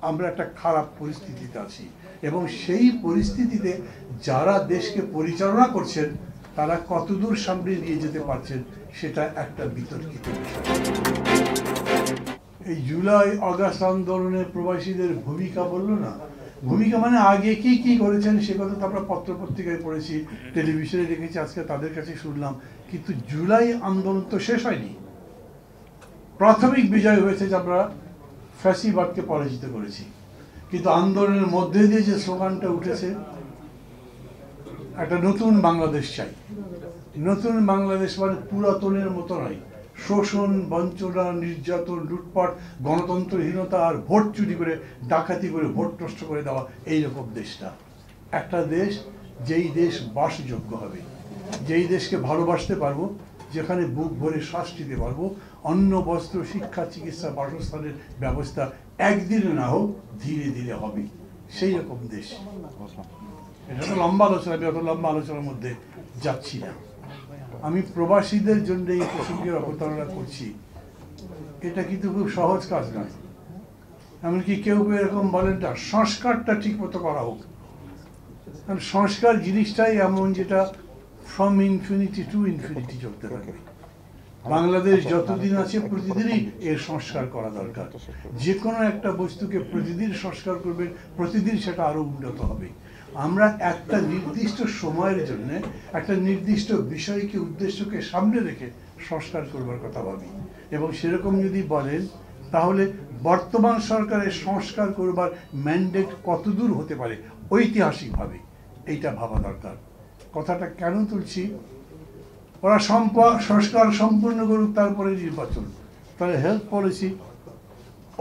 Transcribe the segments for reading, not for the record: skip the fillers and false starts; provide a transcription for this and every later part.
আমরা একটা খারাপ পরিস্থিতিতে আছি এবং সেই পরিস্থিতিতে যারা দেশকে পরিচালনা করছেন তারা কতদূর সামনে নিয়ে যেতে পারছেন সেটা একটা বিতর্কিত বিষয়। এই জুলাই আগস্ট আন্দোলনে প্রবাসীদের ভূমিকা বললো না, ভূমিকা মানে আগে কি কি করেছেন সে কথা তো আমরা পত্র পত্রিকায় পড়েছি, টেলিভিশনে দেখেছি, আজকে তাদের কাছে শুনলাম। কিন্তু জুলাই আন্দোলন তো শেষ হয়নি। প্রাথমিক বিজয় হয়েছে যে আমরা ফ্যাসিবাদকে পরাজিত করেছি, কিন্তু আন্দোলনের মধ্যে দিয়ে যে স্লোগানটা উঠেছে একটা নতুন বাংলাদেশ চাই। নতুন বাংলাদেশ মানে পুরাতনের মতো নয়, শোষণ, বঞ্চনা, নির্যাতন, লুটপাট, গণতন্ত্রহীনতা আর ভোট চুরি করে, ডাকাতি করে, ভোট নষ্ট করে দেওয়া, এইরকম দেশটা। একটা দেশ যেই দেশ বাসযোগ্য হবে, যেই দেশকে ভালোবাসতে পারবো, যেখানে বুক ভরে শ্বাস নিতে পারবো, অন্ন, বস্ত্র, শিক্ষা, চিকিৎসা, বাসস্থানের ব্যবস্থা একদিনে না হোক ধীরে ধীরে হবে, সেই রকম দেশ। এটা তো লম্বা আলোচনা, আমি অত লম্বা আলোচনার মধ্যে যাচ্ছি না। আমি প্রবাসীদের জন্য এই প্রসঙ্গের অবতারণা করছি। এটা কিন্তু খুব সহজ কাজ নয়। এমনকি কেউ কেউ এরকম বলেন না সংস্কারটা ঠিক মতো করা হোক। কারণ সংস্কার জিনিসটাই এমন যেটা ফ্রম ইনফিনিটি টু ইনফিনিটি চলতে থাকবে। বাংলাদেশ যতদিন আছে প্রতিদিনই এর সংস্কার করা দরকার। যে কোনো একটা বস্তুকে প্রতিদিন সংস্কার করবেন, প্রতিদিন সেটা আরো উন্নত হবে। আমরা একটা নির্দিষ্ট সময়ের জন্য একটা নির্দিষ্ট বিষয়কে, উদ্দেশ্যকে সামনে রেখে সংস্কার করবার কথা ভাবি। এবং সেরকম যদি বলেন তাহলে বর্তমান সরকারের সংস্কার করবার ম্যান্ডেট কতদূর হতে পারে ঐতিহাসিকভাবে, এইটা ভাবা দরকার। কথাটা কেন তুলছি? ওরা সংস্কার সম্পূর্ণ করুক, তারপরে নির্বাচন। তাহলে হেলথ পলিসি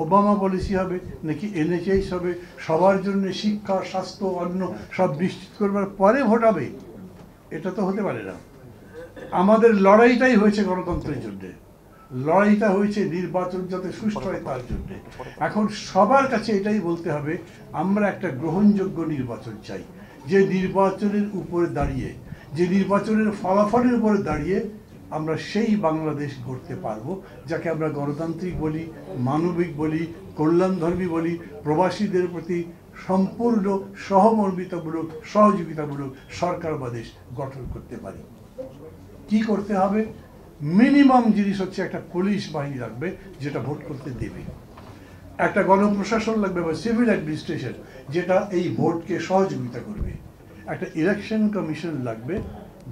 ওবামা পলিসি হবে নাকি এনএচএস হবে? সবার জন্য শিক্ষা, স্বাস্থ্য, অন্ন সব নিশ্চিত করবার পরে ভোট হবে? এটা তো হতে পারে না। আমাদের লড়াইটাই হয়েছে গণতন্ত্রের জন্য, লড়াইটা হয়েছে নির্বাচন যাতে সুষ্ঠু হয় তার জন্য। এখন সবার কাছে এটাই বলতে হবে, আমরা একটা গ্রহণযোগ্য নির্বাচন চাই, যে নির্বাচনের উপরে দাঁড়িয়ে, যে নির্বাচনের ফলাফলের উপরে দাঁড়িয়ে আমরা সেই বাংলাদেশ গড়তে পারবো যাকে আমরা গণতান্ত্রিক বলি, মানবিক বলি, কল্যাণধর্মী বলি, প্রবাসীদের প্রতি সম্পূর্ণ সহমর্মিতামূলক, সহযোগিতামূলক সরকার বা দেশ গঠন করতে পারি। কি করতে হবে? মিনিমাম জিনিস হচ্ছে একটা পুলিশ বাহিনী লাগবে যেটা ভোট করতে দেবে, একটা গণপ্রশাসন লাগবে বা সিভিল অ্যাডমিনিস্ট্রেশন যেটা এই ভোটকে সহযোগিতা করবে, একটা ইলেকশন কমিশন লাগবে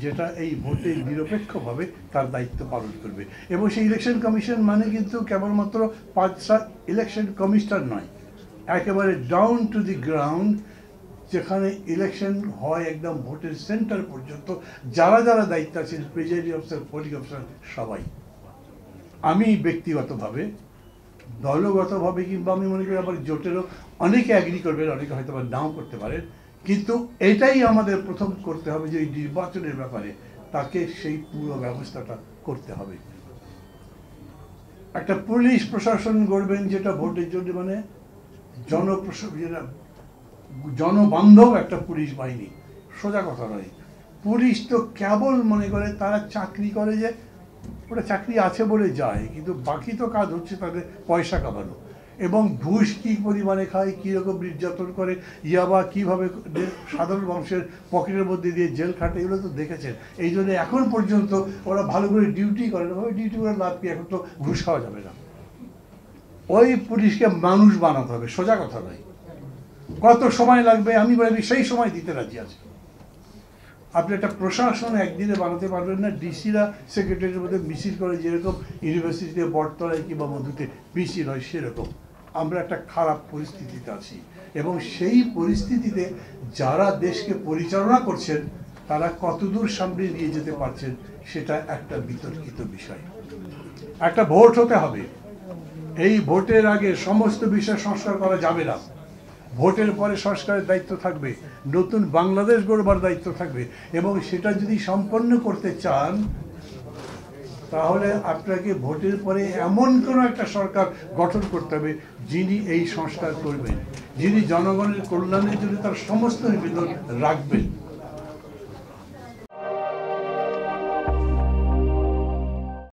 যেটা এই ভোটে নিরপেক্ষভাবে তার দায়িত্ব পালন করবে। এবং সেই ইলেকশন কমিশন মানে কিন্তু কেবলমাত্র 5-7 ইলেকশন কমিশনার নয়, একেবারে ডাউন টু দি গ্রাউন্ড, যেখানে ইলেকশন হয় একদম ভোটের সেন্টার পর্যন্ত যারা যারা দায়িত্ব আছেন, প্রিজাইডিং অফিসার, পোলিং অফিসার, সবাই। আমি ব্যক্তিগতভাবে, দলগতভাবে, কিংবা আমি মনে করি আবার জোটেরও অনেকে অ্যাগ্রি করবেন, অনেকে হয়তো বা নাও করতে পারেন, কিন্তু এটাই আমাদের প্রথম করতে হবে যে এই নির্বাচনের ব্যাপারে তাকে সেই পুরো ব্যবস্থাটা করতে হবে। একটা পুলিশ প্রশাসন গড়বেন যেটা ভোটের জন্য মানে জনবান্ধব একটা পুলিশ বাহিনী। সোজা কথা নয়, পুলিশ তো কেবল মনে করে তারা চাকরি করে, যে ওটা চাকরি আছে বলে যায়, কিন্তু বাকি তো কাজ হচ্ছে তাদের পয়সা কামানো। এবং ঘুষ কী পরিমাণে খায়, কীরকম নির্যাতন করে, ইয়াবা কীভাবে সাধারণ মানুষের পকেটের মধ্যে দিয়ে জেল খাটে, এগুলো তো দেখেছেন। এই জন্য এখন পর্যন্ত ওরা ভালো করে ডিউটি করে না। ডিউটি করে লাভ কি? এখন তো ঘুষ খাওয়া যাবে না। ওই পুলিশকে মানুষ বানাতে হবে, সোজা কথা নয়। কত সময় লাগবে আমি বলি সেই সময় দিতে রাজি আছি। আপনি একটা প্রশাসন একদিনে বানাতে পারবেন না। ডিসিরা সেক্রেটারির মধ্যে মিছিল করে, যেরকম ইউনিভার্সিটিতে বটতলায় কিংবা মধুতে মিছিল হয়, সেরকম আমরা একটা খারাপ পরিস্থিতিতে আছি। এবং সেই পরিস্থিতিতে যারা দেশকে পরিচালনা করছেন তারা কতদূর সামনে নিয়ে যেতে পারছেন সেটা একটা বিতর্কিত বিষয়। একটা ভোট হতে হবে, এই ভোটের আগে সমস্ত বিষয় সংস্কার করা যাবে না। ভোটের পরে সংস্কারের দায়িত্ব থাকবে, নতুন বাংলাদেশ গড়বার দায়িত্ব থাকবে। এবং সেটা যদি সম্পন্ন করতে চান তাহলে আপনাকে ভোটের পরে এমন কোনো একটা সরকার গঠন করতে হবে যিনি এই সংস্কার করবেন, যিনি জনগণের কল্যাণের জন্য তার সমস্ত নিবেদন রাখবেন।